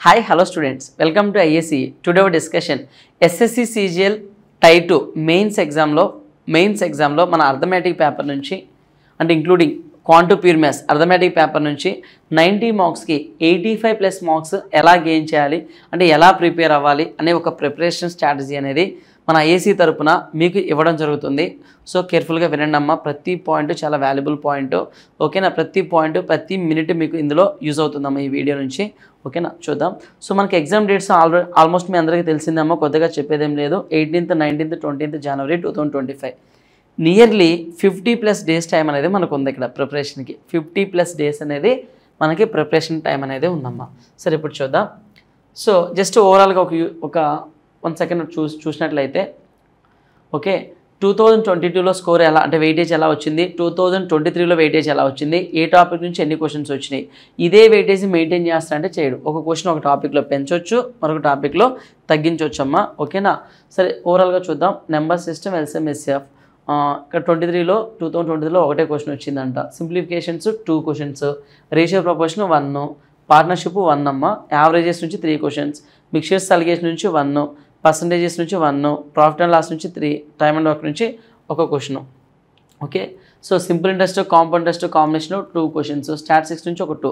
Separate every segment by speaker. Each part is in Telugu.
Speaker 1: Hi, hello students. Welcome to ISE. Today our discussion SSC CGL Type 2 mains ఎగ్జామ్లో మన అర్థమెటిక్ పేపర్ నుంచి అంటే including quant pure maths arithmetic paper నుంచి 90 మార్క్స్కి 85 ప్లస్ మార్క్స్ ఎలా గెయిన్ చేయాలి అంటే ఎలా ప్రిపేర్ అవ్వాలి అనే ఒక ప్రిపరేషన్ స్ట్రాటజీ అనేది మన ఐఏసీ తరపున మీకు ఇవ్వడం జరుగుతుంది. సో కేర్ఫుల్గా వినండి అమ్మ. ప్రతి పాయింట్ చాలా వాల్యుబుల్ పాయింట్. ఓకేనా? ప్రతి పాయింట్ ప్రతి మినిట్ మీకు ఇందులో యూజ్ అవుతుందమ్మా ఈ వీడియో నుంచి. ఓకేనా? చూద్దాం. సో మనకి ఎగ్జామ్ డేట్స్ ఆల్మోస్ట్ మీ అందరికీ తెలిసిందమ్మా, కొద్దిగా చెప్పేదేం లేదు. 18th, 19th, 20th January 2025. Nearly 50+ days time అనేది మనకు ఉంది ఇక్కడ ప్రిపరేషన్కి. 50+ డేస్ అనేది మనకి ప్రిపరేషన్ టైం అనేది ఉందమ్మా. సరే ఇప్పుడు చూద్దాం. సో జస్ట్ ఓవరాల్గా ఒక 1 సెకండ్ చూసినట్లయితే ఓకే 2022లో స్కోర్ ఎలా అంటే వెయిటేజ్ ఎలా వచ్చింది, 2023లో వెయిటేజ్ ఎలా వచ్చింది, ఏ టాపిక్ నుంచి ఎన్ని క్వశ్చన్స్ వచ్చినాయి, ఇదే వెయిటేజ్ మెయింటైన్ చేస్తారంటే చేయడు. ఒక క్వశ్చన్ ఒక టాపిక్లో పెంచవచ్చు, మరొక టాపిక్లో తగ్గించవచ్చు అమ్మా. ఓకేనా? సరే ఓవరాల్గా చూద్దాం. నెంబర్ సిస్టమ్ LCM-SCF ఇక్కడ 2023లో ఒకటే క్వశ్చన్ వచ్చిందంట. Simplifications 2 questions, ratio proportion 1, partnership 1 అమ్మ, యావరేజెస్ నుంచి 3 క్వశ్చన్స్, మిక్చర్స్ అలిగేషన్ నుంచి 1, పర్సంటేజెస్ నుంచి 1, ప్రాఫిట్ అండ్ లాస్ నుంచి 3, టైమ్ అండ్ వర్క్ నుంచి ఒక question. Okay. So simple interest, compound interest combination 2 questions, statistics నుంచి ఒక 2.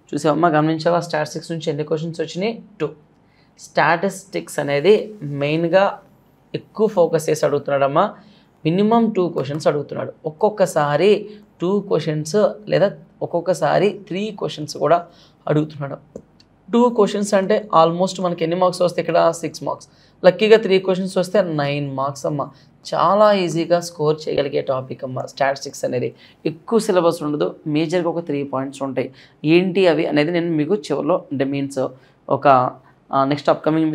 Speaker 1: చూసావమ్మా, గమనించావా? స్టాటిస్టిక్స్ నుంచి ఎన్ని క్వశ్చన్స్ వచ్చినాయి? 2. స్టాటిస్టిక్స్ అనేది మెయిన్గా ఎక్కువ ఫోకస్ చేసి అడుగుతున్నాడమ్మా. మినిమం 2 క్వశ్చన్స్ అడుగుతున్నాడు. ఒక్కొక్కసారి 2 క్వశ్చన్స్ లేదా ఒక్కొక్కసారి 3 క్వశ్చన్స్ కూడా అడుగుతున్నాడు. 2 క్వశ్చన్స్ అంటే ఆల్మోస్ట్ మనకి ఎన్ని మార్క్స్ వస్తాయి ఇక్కడ? 6 మార్క్స్. లక్కీగా 3 క్వశ్చన్స్ వస్తే 9 మార్క్స్ అమ్మ. చాలా ఈజీగా స్కోర్ చేయగలిగే టాపిక్ అమ్మ స్టాటిస్టిక్స్ అనేది. ఎక్కువ సిలబస్ ఉండదు, మేజర్గా ఒక 3 పాయింట్స్ ఉంటాయి. ఏంటి అవి అనేది నేను మీకు చివరిలో అంటే మీన్స్ ఒక నెక్స్ట్ అప్కమింగ్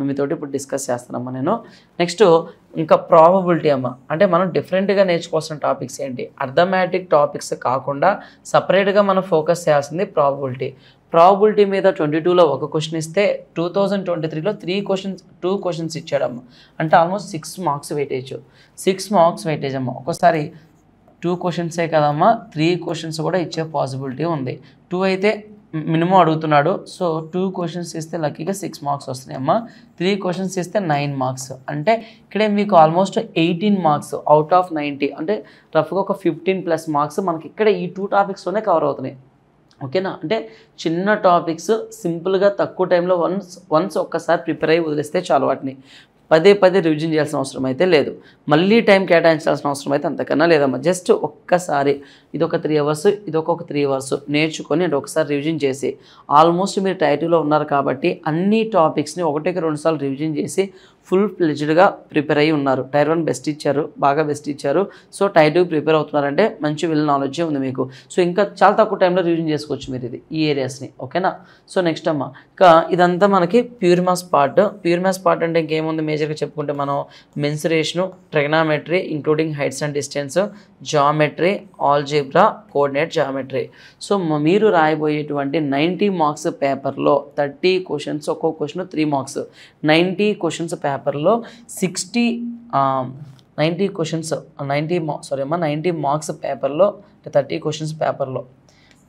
Speaker 1: మీతోటి ఇప్పుడు డిస్కస్ చేస్తానమ్మా నేను. నెక్స్ట్ ఇంకా ప్రాబబిలిటీ అమ్మ. అంటే మనం డిఫరెంట్గా నేర్చుకోవాల్సిన టాపిక్స్ ఏంటి? అర్థమెటిక్ టాపిక్స్ కాకుండా సపరేట్గా మనం ఫోకస్ చేయాల్సింది ప్రాబబిలిటీ మీద 22లో ఒక క్వశ్చన్ ఇస్తే 2023లో 2 క్వశ్చన్స్ ఇచ్చాడమ్మ. అంటే almost 6 marks weightage. 6 marks weightage అమ్మ. ఒకసారి 2 క్వశ్చన్సే కదమ్మా, 3 క్వశ్చన్స్ కూడా ఇచ్చే పాసిబిలిటీ ఉంది. 2 అయితే మినిమం అడుగుతున్నాడు. సో 2 క్వశ్చన్స్ ఇస్తే లక్కీగా 6 మార్క్స్ వస్తున్నాయి అమ్మ. 3 క్వశ్చన్స్ ఇస్తే 9 మార్క్స్. అంటే ఇక్కడే మీకు ఆల్మోస్ట్ 18 మార్క్స్ అవుట్ ఆఫ్ 90. అంటే రఫ్గా ఒక 15+ మార్క్స్ మనకి ఇక్కడ ఈ 2 టాపిక్స్లోనే కవర్ అవుతున్నాయి. ఓకేనా? అంటే చిన్న టాపిక్స్ సింపుల్గా తక్కువ టైంలో వన్స్ ఒక్కసారి ప్రిపేర్ అయ్యి వదిలేస్తే చాలు. వాటిని పదే రివిజన్ చేయాల్సిన అవసరం అయితే లేదు. మళ్ళీ టైం కేటాయించాల్సిన అవసరం అయితే అంతకన్నా లేదమ్మా. జస్ట్ ఒక్కసారి ఇదొక 3 అవర్స్, ఇదొక 3 అవర్స్ నేర్చుకొని అంటే ఒకసారి రివిజన్ చేసి ఆల్మోస్ట్ మీరు టైటిల్లో ఉన్నారు కాబట్టి అన్ని టాపిక్స్ని 1-2 సార్లు రివిజన్ చేసి ఫుల్ ఫ్లెడ్జ్డ్గా ప్రిపేర్ అయ్యి ఉన్నారు. టైర్ 1 బెస్ట్ ఇచ్చారు, బాగా బెస్ట్ ఇచ్చారు. సో టైర్ 2 ప్రిపేర్ అవుతున్నారంటే మంచి వెల్ నాలెడ్జే ఉంది మీకు. సో ఇంకా చాలా తక్కువ టైంలో రివిజన్ చేసుకోవచ్చు మీరు ఈ ఏరియాస్ని. ఓకేనా? సో నెక్స్ట్ అమ్మ ఇంకా ఇదంతా మనకి ప్యూర్ మ్యాథ్స్ పార్ట్ అంటే ఇంకేముంది మేజర్గా చెప్పుకుంటే మనం mensuration, trigonometry including heights and distance, geometry, algebra, coordinate geometry. So మీరు రాయబోయేటువంటి 90 మార్క్స్ పేపర్లో 30 క్వశ్చన్స్, ఒక్కొక్క క్వశ్చన్ 3 మార్క్స్, 90 క్వశ్చన్స్ పేపర్లో 90 మార్క్స్ పేపర్లో 30 క్వశ్చన్స్ పేపర్లో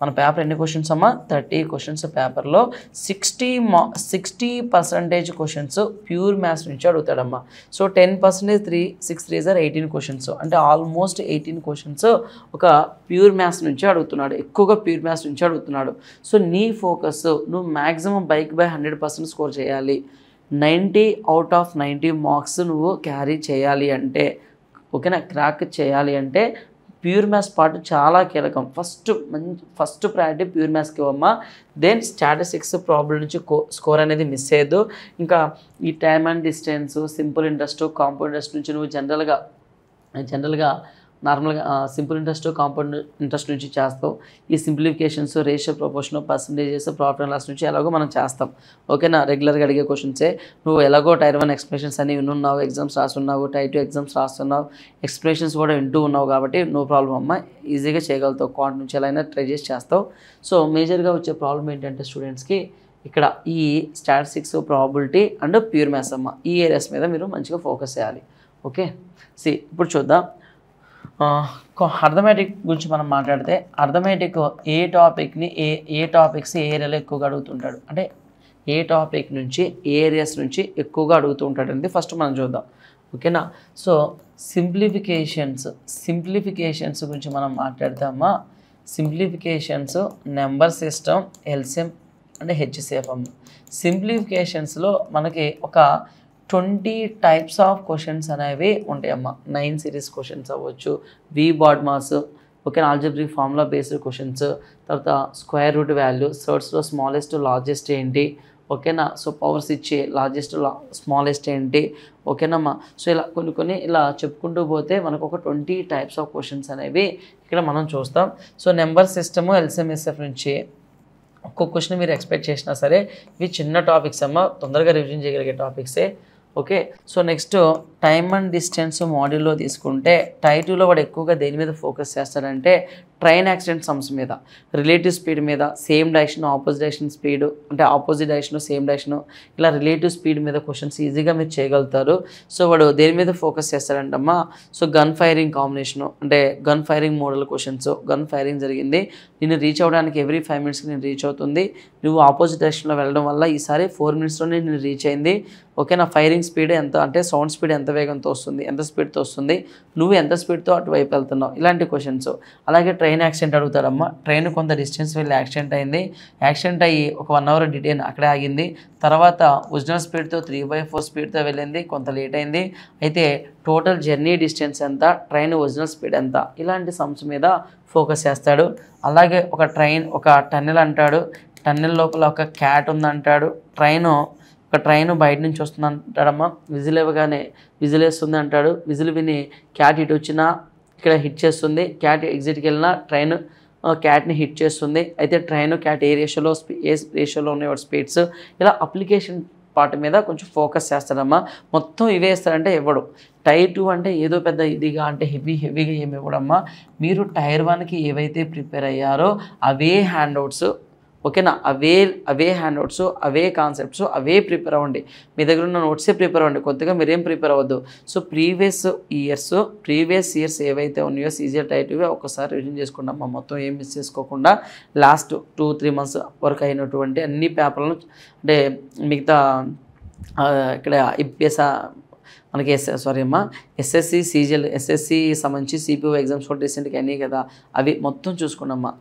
Speaker 1: మన పేపర్ ఎన్ని క్వశ్చన్స్ అమ్మా? 30 క్వశ్చన్స్ పేపర్లో 60% క్వశ్చన్స్ ప్యూర్ మ్యాథ్స్ నుంచి అడుగుతాడమ్మా. So 10% 6 3 18 questions. అంటే ఆల్మోస్ట్ 18 క్వశ్చన్స్ ఒక ప్యూర్ మ్యాథ్స్ నుంచి అడుగుతున్నాడు. ఎక్కువగా ప్యూర్ మ్యాథ్స్ నుంచి అడుగుతున్నాడు. సో నీ ఫోకస్ నువ్వు మ్యాక్సిమం బై 100% స్కోర్ చేయాలి. 90 అవుట్ ఆఫ్ 90 మార్క్స్ నువ్వు క్యారీ చేయాలి అంటే, ఓకేనా, క్రాక్ చేయాలి అంటే ప్యూర్ మ్యాథ్స్ పార్ట్ చాలా కీలకం. ఫస్ట్ ప్రయారిటీ ప్యూర్ మ్యాథ్స్కి ఇవ్వమ్మా. దెన్ స్టాటిస్టిక్స్ ప్రాబ్లం నుంచి స్కోర్ అనేది మిస్ అయ్యద్దు. ఇంకా ఈ time and distance, simple interest, compound interest నుంచి నువ్వు జనరల్గా నార్మల్గా సింపుల్ ఇంట్రెస్ట్, కాంపౌండ్ ఇంట్రెస్ట్ నుంచి చేస్తావు. ఈ simplifications, ratio proportion, percentages, profit and loss నుంచి ఎలాగో మనం చేస్తాం. ఓకేనా? రెగ్యులర్గా అడిగే క్వశ్చన్సే. నువ్వు ఎలాగో టైర్ 1 ఎక్స్ప్రెషన్స్ అన్ని వినున్నావు, ఎగ్జామ్స్ రాస్తున్నావు, టైర్ 2 ఎగ్జామ్స్ రాస్తున్నావు, ఎక్స్ప్రెషన్స్ కూడా వింటూ ఉన్నావు కాబట్టి నో ప్రాబ్లం అమ్మ, ఈజీగా చేయగలుగుతావు. క్వాంట్ నుంచి ఎలా అయినా ట్రై చేసి చేస్తావు. సో మేజర్గా వచ్చే ప్రాబ్లం ఏంటంటే స్టూడెంట్స్కి ఇక్కడ ఈ statistics, probability and pure maths అమ్మ, ఈ ఏరియాస్ మీద మీరు మంచిగా ఫోకస్ చేయాలి. ఓకే. ఇప్పుడు చూద్దాం. అర్థమెటిక్ గురించి మనం మాట్లాడితే అర్థమెటిక్ ఏ టాపిక్ని ఏ టాపిక్స్ ఏ ఏరియాలో ఎక్కువగా అడుగుతుంటాడు, అంటే ఏ టాపిక్ నుంచి ఏ ఏరియాస్ నుంచి ఎక్కువగా అడుగుతూ ఉంటాడు అనేది ఫస్ట్ మనం చూద్దాం. ఓకేనా. సో సింప్లిఫికేషన్స్ గురించి మనం మాట్లాడతామా. సింప్లిఫికేషన్స్, నెంబర్ సిస్టమ్, ఎల్సిఎం అంటే హెచ్సిఎఫ్ అమ్మ. సింప్లిఫికేషన్స్లో మనకి ఒక 20 టైప్స్ ఆఫ్ క్వశ్చన్స్ అనేవి ఉంటాయమ్మ. 9 సిరీస్ క్వశ్చన్స్ అవ్వచ్చు, వి బాడ్మాస్, ఓకేనా, ఆల్జబ్రిక్ ఫార్ములా బేస్డ్ క్వశ్చన్స్, తర్వాత స్క్వేర్ రూట్ వాల్యూ, సర్ట్స్లో స్మాలెస్ట్ లార్జెస్ట్ ఏంటి, ఓకేనా. సో పవర్స్ ఇచ్చి లార్జెస్ట్ స్మాలెస్ట్ ఏంటి, ఓకేనమ్మా. సో ఇలా కొన్ని ఇలా చెప్పుకుంటూ పోతే మనకు ఒక 20 టైప్స్ ఆఫ్ క్వశ్చన్స్ అనేవి ఇక్కడ మనం చూస్తాం. సో నెంబర్ సిస్టము, ఎల్సిఎంఎస్ఎఫ్ నుంచి ఒక్కొక్క క్వశ్చన్ మీరు ఎక్స్పెక్ట్ చేసినా సరే ఇవి చిన్న టాపిక్స్ అమ్మ, తొందరగా రివిజన్ చేయగలిగే టాపిక్సే. Okay. So next time and distance మాడ్యూల్లో తీసుకుంటే టైటిల్లో వాడు ఎక్కువగా దేని మీద ఫోకస్ చేస్తాడంటే ట్రైన్ యాక్సిడెంట్ సమ్స్ మీద, రిలేటివ్ స్పీడ్ మీద, same direction opposite direction speed, అంటే ఆపోజిట్ డైరెక్షన్ సేమ్ డైరెక్షన్, ఇలా రిలేటివ్ స్పీడ్ మీద క్వశ్చన్స్ ఈజీగా మీరు చేయగలుగుతారు. సో వాడు దేని మీద ఫోకస్ చేస్తాడంటమ్మా. సో గన్ ఫైరింగ్ కాంబినేషను, అంటే gun firing model questions, gun firing జరిగింది, నేను రీచ్ అవ్వడానికి ఎవ్రీ 5 మినిట్స్కి నేను రీచ్ అవుతుంది, నువ్వు ఆపోజిట్ డైరెక్షన్లో వెళ్ళడం వల్ల ఈసారి 4 మినిట్స్లోనే నేను రీచ్ అయింది, ఓకే. నా ఫైరింగ్ స్పీడ్ ఎంత, అంటే సౌండ్ స్పీడ్ ఎంత వేగంతో వస్తుంది, ఎంత స్పీడ్తో వస్తుంది, నువ్వు ఎంత స్పీడ్తో అటువైపు వెళ్తున్నావు, ఇలాంటి క్వశ్చన్స్. అలాగే ట్రైన్ యాక్సిడెంట్ అడుగుతారమ్మా. ట్రైన్ కొంత డిస్టెన్స్ వెళ్ళి యాక్సిడెంట్ అయింది, యాక్సిడెంట్ అయ్యి ఒక 1 అవర్ డిటైన్ అక్కడే ఆగింది, తర్వాత ఒరిజినల్ స్పీడ్తో 3/4 స్పీడ్తో వెళ్ళింది, కొంత లేట్ అయింది, అయితే టోటల్ జర్నీ డిస్టెన్స్ ఎంత, ట్రైన్ ఒరిజినల్ స్పీడ్ ఎంత, ఇలాంటి సమ్స్ మీద ఫోకస్ చేస్తాడు. అలాగే ఒక టన్నెల్ అంటాడు, టన్నెల్ లోపల ఒక క్యాట్ ఉందంటాడు, ట్రైన్ బయట నుంచి వస్తుంది అంటాడమ్మా, విజిల్ ఇవ్వగానే విజిల్ వేస్తుంది అంటాడు, విజిల్ విని క్యాట్ ఇటు వచ్చినా ఇక్కడ హిట్ చేస్తుంది, క్యాట్ ఎగ్జిట్కి వెళ్ళినా ట్రైన్ క్యాట్ని హిట్ చేస్తుంది, అయితే ట్రైన్ క్యాట్ ఏ రేషియోలో ఉన్నాయి స్పీడ్స్, ఇలా అప్లికేషన్ పార్ట్ మీద కొంచెం ఫోకస్ చేస్తాడమ్మా. మొత్తం ఇవే ఇస్తాడంటే ఇవ్వడు. టైర్ 2 అంటే ఏదో పెద్ద ఇదిగా అంటే హెవీగా ఏమి ఇవ్వడమ్మా. మీరు టైర్ 1కి ఏవైతే ప్రిపేర్ అయ్యారో అవే హ్యాండ్అవుట్స్, ఓకేనా, అవే హ్యాండ్అవుట్స్, అవే కాన్సెప్ట్స్, అవే ప్రిపేర్ అవ్వండి. మీ దగ్గర ఉన్న నోట్సే ప్రిపేర్ అవ్వండి, కొత్తగా మీరేం ప్రిపేర్ అవ్వద్దు. సో ప్రీవియస్ ఇయర్స్ ఏవైతే ఉన్నాయో సీజీఎల్ టైటివ్గా ఒకసారి రివిజన్ చేసుకుంటాం మొత్తం ఏం మిస్ చేసుకోకుండా. లాస్ట్ 2-3 మంత్స్ వరకు అయినటువంటి అన్ని పేపర్లను, అంటే మిగతా ఇక్కడ IPS మనకి ఎస్ఎస్సి సీజీఎల్, ఎస్ఎస్సి సంబంధించి సిపిఓ ఎగ్జామ్స్ కూడా రీసెంట్గా అయినాయి కదా, అవి మొత్తం చూసుకున్నామ్మా.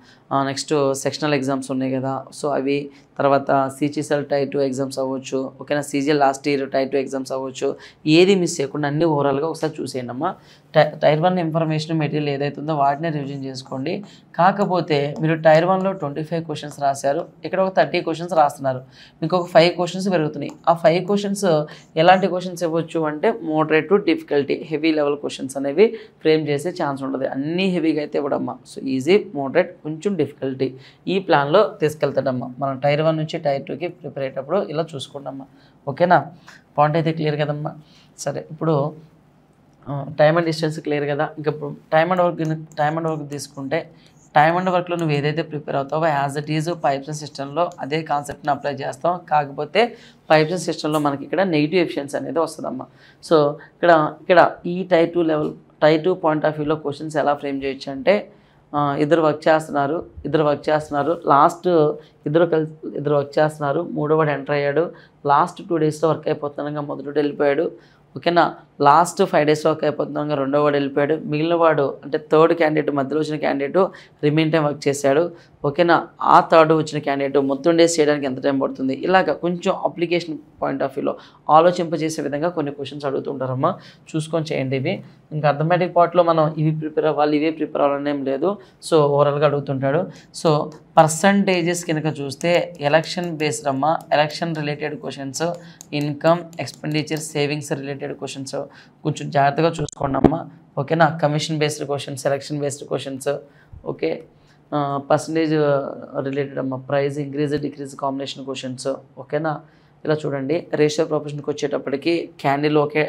Speaker 1: నెక్స్ట్ సెక్షనల్ ఎగ్జామ్స్ ఉన్నాయి కదా, సో అవి, తర్వాత సిజిఎల్ టైర్ 2 ఎగ్జామ్స్ అవ్వచ్చు, ఓకేనా, CGL last year tier 2 exams అవ్వచ్చు, ఏది మిస్ చేయకుండా అన్ని ఓవరాల్గా ఒకసారి చూసేయండి అమ్మా. టైర్ 1 ఇన్ఫర్మేషన్ మెటీరియల్ ఏదైతే ఉందో వాటినే రివిజన్ చేసుకోండి. కాకపోతే మీరు టైర్ 1లో 25 క్వశ్చన్స్ రాశారు, ఇక్కడ ఒక 30 క్వశ్చన్స్ రాస్తున్నారు, మీకు ఒక 5 క్వశ్చన్స్ పెరుగుతున్నాయి. ఆ 5 క్వశ్చన్స్ ఎలాంటి క్వశ్చన్స్ ఇవ్వచ్చు అంటే moderate to difficulty, heavy level questions అనేవి ఫ్రేమ్ చేసే ఛాన్స్ ఉంటుంది. అన్నీ హెవీగా అయితే ఇవ్వడమ్మా. సో ఈజీ, మోడరేట్, కొంచెం డిఫికల్టీ, ఈ ప్లాన్లో తీసుకెళ్తాడమ్మా. మనం టైర్ 1 నుంచి టైర్ 2కి ప్రిపేర్ అయ్యేటప్పుడు ఇలా చూసుకోండమ్మా. ఓకేనా, పాయింట్ అయితే క్లియర్ కదమ్మా. సరే, ఇప్పుడు టైమ్ అండ్ డిస్టెన్స్ క్లియర్ కదా. ఇంకా టైమ్ అండ్ వర్క్ తీసుకుంటే టైమ్ అండ్ వర్క్లో నువ్వు ఏదైతే ప్రిపేర్ అవుతావో as it is pipes and సిస్టంలో అదే కాన్సెప్ట్ని అప్లై చేస్తాం. కాకపోతే పైప్స్ అండ్ సిస్టంలో మనకి ఇక్కడ నెగిటివ్ ఎఫిషియన్సీ అనేది వస్తుందమ్మా. సో ఇక్కడ ఈ టైర్ 2 పాయింట్ ఆఫ్ వ్యూలో క్వశ్చన్స్ ఎలా ఫ్రేమ్ చేయొచ్చు అంటే, ఇద్దరు వర్క్ చేస్తున్నారు, లాస్ట్ ఇద్దరు వర్క్ చేస్తున్నారు, మూడోవాడు ఎంటర్ అయ్యాడు, లాస్ట్ 2 డేస్లో వర్క్ అయిపోతున్నాగా మొదటి వెళ్ళిపోయాడు, ఓకేనా, లాస్ట్ 5 డేస్లో వర్క్ అయిపోతున్నాగా రెండో వాడు వెళ్ళిపోయాడు, మిగిలిన వాడు అంటే థర్డ్ క్యాండిడేట్, మధ్యలో వచ్చిన క్యాండిడేట్ రిమైన్ టైం వర్క్ చేశాడు, ఓకేనా, ఆ థర్డ్ వచ్చిన క్యాండిడేట్ మొత్తం డేస్ చేయడానికి ఎంత టైం పడుతుంది, ఇలాగ కొంచెం అప్లికేషన్ పాయింట్ ఆఫ్ వ్యూలో ఆలోచింపజేసే విధంగా కొన్ని క్వశ్చన్స్ అడుగుతుంటారమ్మా. చూసుకొని చేయండి ఇవి. ఇంకా అర్థమెటిక్ పార్ట్లో మనం ఇవే ప్రిపేర్ అవ్వాలని ఏం లేదు. సో ఓవరాల్గా అడుగుతుంటాడు. సో పర్సంటేజెస్ కనుక చూస్తే ఎలక్షన్ బేస్డ్ అమ్మా, election related questions, income, expenditure, savings related questions కొంచెం జాగ్రత్తగా చూసుకోండి అమ్మా. ఓకేనా, commission based questions, election based questions, okay, percentage related అమ్మ, price increase decrease combination questions, ఓకేనా. ఇలా చూడండి, రేషియో ప్రొపోర్షన్కి వచ్చేటప్పటికి క్యాండిల్ ఒకే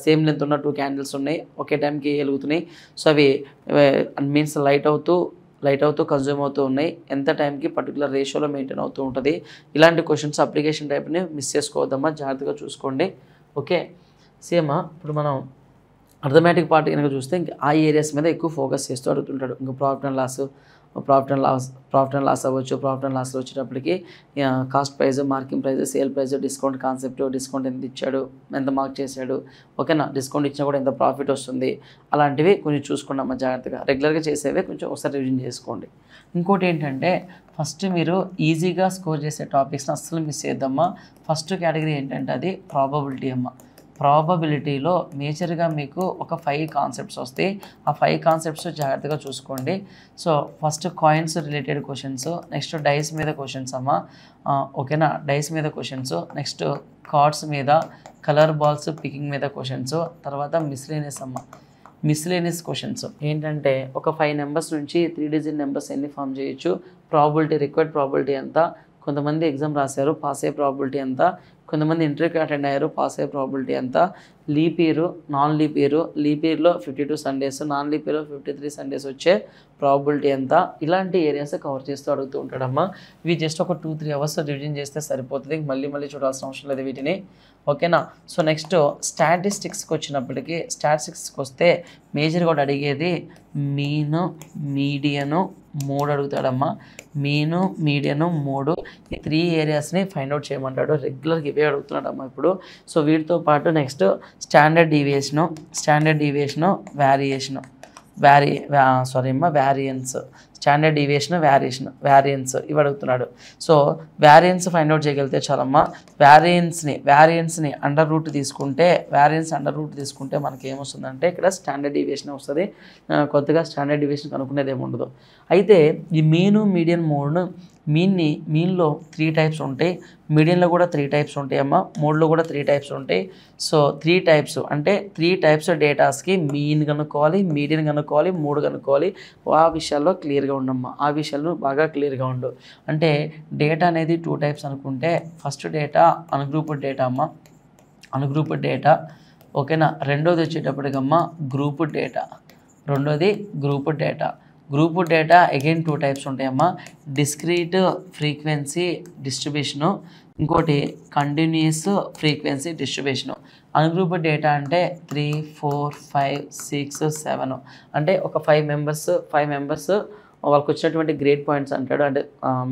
Speaker 1: సేమ్ లెంత్ ఉన్న 2 క్యాండిల్స్ ఉన్నాయి, ఒకే టైంకి వెలుగుతున్నాయి. సో అవి మీన్స్ లైట్ అవుతూ కన్జ్యూమ్ అవుతూ ఉన్నాయి, ఎంత టైంకి పర్టికులర్ రేషియోలో మెయింటైన్ అవుతూ ఉంటుంది. ఇలాంటి క్వశ్చన్స్ అప్లికేషన్ టైప్ని మిస్ చేసుకోవద్దమ్మా, జాగ్రత్తగా చూసుకోండి. ఓకే, సేమ్ ఇప్పుడు మనం అర్థమెటిక్ పార్ట్ కనుక చూస్తే ఇంకా ఆ ఏరియాస్ మీద ఎక్కువ ఫోకస్ చేస్తూ అడుగుతుంటాడు. ఇంకా ప్రాఫిట్ అండ్ లాస్ అవ్వచ్చు. ప్రాఫిట్ అండ్ లాస్లో వచ్చేటప్పటికి cost price, marking price, sale price, discount concept, discount ఎంత ఇచ్చాడు, ఎంత మార్క్ చేశాడు, ఓకేనా, డిస్కౌంట్ ఇచ్చినా కూడా ఎంత ప్రాఫిట్ వస్తుంది, అలాంటివి కొంచెం చూసుకున్నామా జాగ్రత్తగా. రెగ్యులర్గా చేసేవే కొంచెం ఒకసారి రివిజన్ చేసుకోండి. ఇంకోటి ఏంటంటే ఫస్ట్ మీరు ఈజీగా స్కోర్ చేసే టాపిక్స్ని అస్సలు మిస్ చేద్దామా. ఫస్ట్ కేటగిరీ ఏంటంటే అది ప్రాబబిలిటీ అమ్మ. ప్రాబబిలిటీలో మేజర్గా మీకు ఒక 5 కాన్సెప్ట్స్ వస్తాయి. ఆ 5 కాన్సెప్ట్స్ జాగ్రత్తగా చూసుకోండి. So first coins related questions, next dice మీద క్వశ్చన్స్ అమ్మ, ఓకేనా, డైస్ మీద క్వశ్చన్స్, నెక్స్ట్ కార్డ్స్ మీద, కలర్ బాల్స్ పికింగ్ మీద క్వశ్చన్స్, తర్వాత మిస్లేనియస్ అమ్మ. మిస్లేనియస్ క్వశ్చన్స్ ఏంటంటే ఒక 5 నెంబర్స్ నుంచి 3 డిజిట్ నెంబర్స్ ఎన్ని ఫామ్ చేయొచ్చు, ప్రాబిలిటీ, రిక్వైర్డ్ ప్రాబిలిటీ ఎంత, కొంతమంది ఎగ్జామ్ రాశారు పాస్ అయ్యే ప్రాబిలిటీ ఎంత, కొంతమంది ఇంటర్వ్యూకి అటెండ్ అయ్యారు పాస్ అయ్యే ప్రాబిలిటీ ఎంత, leap year, non leap year, leap ఇయర్లో 52 సండేస్, నాన్ లీప్ ఇయర్లో 53 సండేస్ వచ్చే ప్రాబిలిటీ ఎంత, ఇలాంటి ఏరియాస్ కవర్ చేస్తూ అడుగుతూ ఉంటాడమ్మా. ఇవి జస్ట్ ఒక 2-3 అవర్స్ రివిజన్ చేస్తే సరిపోతుంది, మళ్ళీ చూడాల్సిన అవసరం లేదు వీటిని, ఓకేనా. సో నెక్స్ట్ స్టాటిస్టిక్స్కి వచ్చినప్పటికీ, స్టాటిస్టిక్స్కి వస్తే మేజర్గా కూడా అడిగేది మీను, మీడియను 3 అడుగుతాడమ్మా. మీను, మీడియను 3, ఈ 3 ఏరియాస్ని ఫైండ్ అవుట్ చేయమంటాడు. రెగ్యులర్గా ఇవే అడుగుతున్నాడమ్మా ఇప్పుడు. సో వీటితో పాటు next standard deviation, variance, standard deviation, variance ఇవి అడుగుతున్నాడు. సో వ్యారియన్స్ ఫైండ్ అవుట్ చేయగలిగితే చాలమ్మా. వ్యారియన్స్ని అండర్ రూట్ తీసుకుంటే మనకి ఏమొస్తుందంటే ఇక్కడ స్టాండర్డ్ డీవియేషన్ వస్తుంది. కొత్తగా స్టాండర్డ్ డీవియేషన్ కనుక్కునేది ఏమి ఉండదు. అయితే ఈ మీను, మీడియన్ 3 మీన్లో 3 టైప్స్ ఉంటాయి, మీడియన్లో కూడా 3 టైప్స్ ఉంటాయి అమ్మ, మోడ్లో కూడా 3 టైప్స్ ఉంటాయి. సో 3 టైప్స్ అంటే 3 టైప్స్ డేటాస్కి మీన్ కనుక్కోవాలి, మీడియన్ కనుక్కోవాలి, 3 కనుక్కోవాలి. ఆ విషయాల్లో క్లియర్గా ఉండమ్మా, ఆ విషయాలు బాగా క్లియర్గా ఉండు. అంటే డేటా అనేది 2 టైప్స్ అనుకుంటే ఫస్ట్ డేటా అన్గ్రూప్డ్ డేటా అమ్మ, అన్గ్రూప్డ్ డేటా, ఓకేనా. రెండోది వచ్చేటప్పటికమ్మా grouped data, grouped data again 2 types ఉంటాయమ్మా, డిస్క్రీట్ ఫ్రీక్వెన్సీ డిస్ట్రిబ్యూషను, ఇంకోటి continuous frequency distribution. Ungrouped data అంటే 3, 4, 5, 6, 7 అంటే ఒక 5 మెంబర్స్ వాళ్ళకి వచ్చినటువంటి గ్రేడ్ పాయింట్స్ అంటాడు. అంటే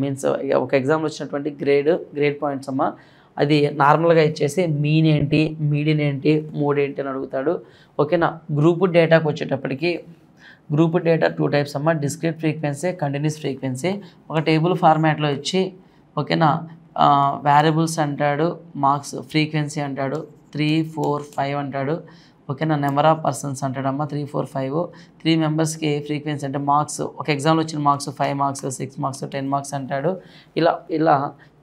Speaker 1: మీన్స్ ఒక ఎగ్జామ్లో వచ్చినటువంటి గ్రేడ్ పాయింట్స్ అమ్మ. అది నార్మల్గా ఇచ్చేసి మీన్ ఏంటి, మీడియన్ ఏంటి, 3 ఏంటి అని అడుగుతాడు, ఓకేనా. గ్రూప్డ్ డేటాకి వచ్చేటప్పటికి గ్రూప్డ్ డేటా 2 టైప్స్ అమ్మ, డిస్క్రీట్ ఫ్రీక్వెన్సీ, కంటిన్యూస్ ఫ్రీక్వెన్సీ. ఒక టేబుల్ ఫార్మాట్లో ఇచ్చి, ఓకేనా, వేరియబుల్స్ అంటాడు, మార్క్స్ ఫ్రీక్వెన్సీ అంటాడు, 3, 4, 5 అంటాడు, ఓకేనా. Number of persons అంటాడమ్మా 3, 4, 5. 3 మెంబర్స్కి ఫ్రీక్వెన్సీ అంటే మార్క్స్, ఒక ఎగ్జామ్లో వచ్చిన మార్క్స్ 5 మార్క్స్, 6 మార్క్స్, 10 మార్క్స్ అంటాడు. ఇలా